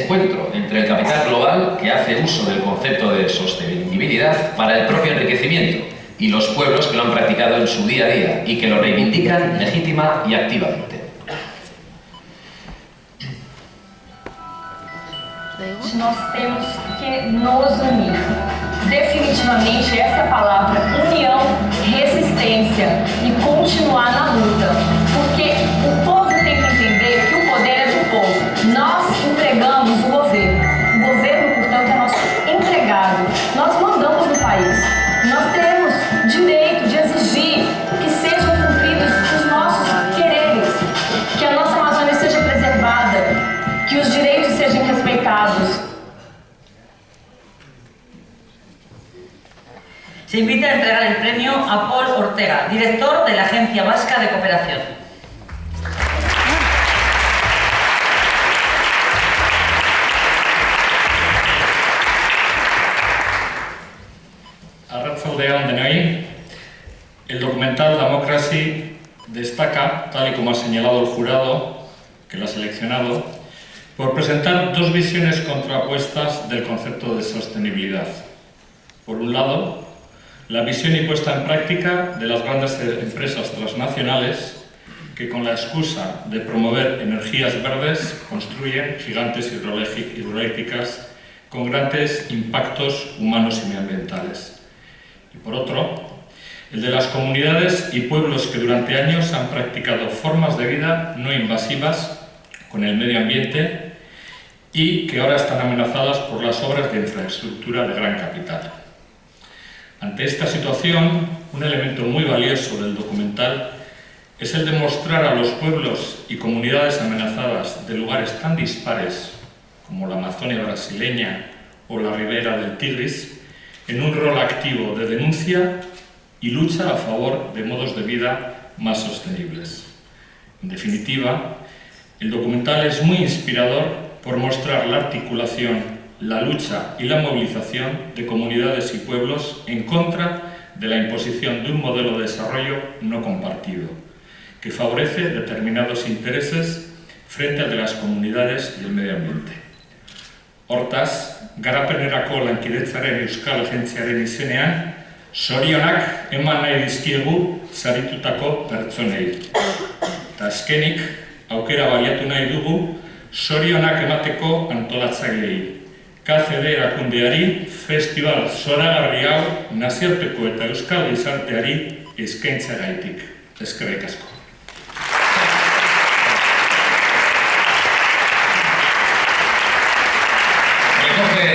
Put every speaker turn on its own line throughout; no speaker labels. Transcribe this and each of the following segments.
ese encuentro entre el capital global, que hace uso del concepto de sostenibilidad para el propio enriquecimiento, y los pueblos que lo han practicado en su día a día y que lo reivindican legítima y activamente.
Nós temos que nos unir. Definitivamente essa é a palavra: união, resistência e continuar na luta. Porque o povo tem que entender que o poder é do povo. Nós entregamos o governo. O governo, portanto, é nosso empregado. Nós mandamos no país. Nós temos direito de exigir que sejam cumpridos os nossos quereres, que a nossa Amazônia seja preservada, que os direitos sejam respeitados.
Se invita a entregar el premio a Paul Ortega, director de la Agencia Vasca de Cooperación.
Arratsaldeon denoi. El documental Democracy destaca, tal y como ha señalado el jurado que lo ha seleccionado, por presentar dos visiones contrapuestas del concepto de sostenibilidad. Por un lado, la visión y puesta en práctica de las grandes empresas transnacionales que, con la excusa de promover energías verdes, construyen gigantes hidroeléctricas con grandes impactos humanos y medioambientales. Y por otro, el de las comunidades y pueblos que durante años han practicado formas de vida no invasivas con el medio ambiente y que ahora están amenazadas por las obras de infraestructura de gran capital. Ante esta situación, un elemento muy valioso del documental es el de mostrar a los pueblos y comunidades amenazadas de lugares tan dispares como la Amazonia brasileña o la ribera del Tigris en un rol activo de denuncia y lucha a favor de modos de vida más sostenibles. En definitiva, el documental es muy inspirador por mostrar la articulación, la lucha y la movilización de comunidades y pueblos en contra de la imposición de un modelo de desarrollo no compartido, que favorece determinados intereses frente al de las comunidades y el medio ambiente. Hortaz, garapenerako lankidetzaren Euskal Agentziaren izenean, zorionak eman nahi dizkiegu saritutako pertsonei. Eta azkenik, aukera baliatu nahi dugu, zorionak emateko antolatzaileei. KCD erakundeari, festival zoragarri hau nazioarteko eta euskal gizarteari eskaintzagaitik. Eskerrik asko.
Recoge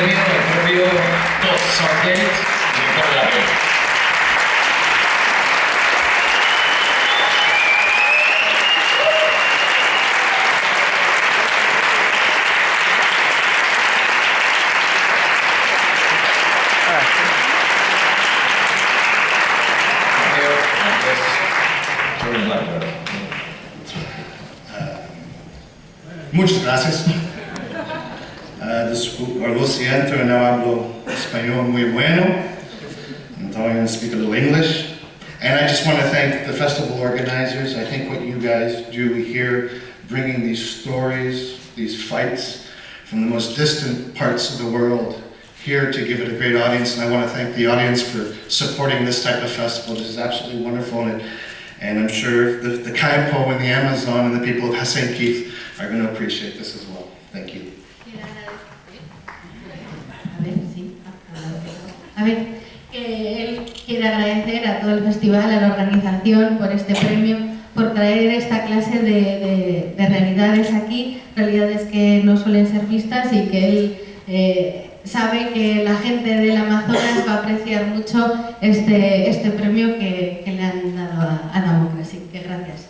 el propio Todd Sargent, director de la peli.
Muchas gracias. Lo siento, no hablo español muy bueno. I'm going to speak a little English. And I just want to thank the festival organizers. I think what you guys do here, bringing these stories, these fights from the most distant parts of the world here to give it a great audience. And I want to thank the audience for supporting this type of festival. This is absolutely wonderful. And I'm sure the Kaipo and the Amazon and the people of St. Keith are going to appreciate this as well. Thank you.
Él quiere agradecer a todo el festival, a la organización por este premio, por traer esta clase de realidades aquí, realidades que no suelen ser vistas y que él sabe que la gente del Amazonas va a apreciar mucho este premio que le han dado a Democracy. Que gracias.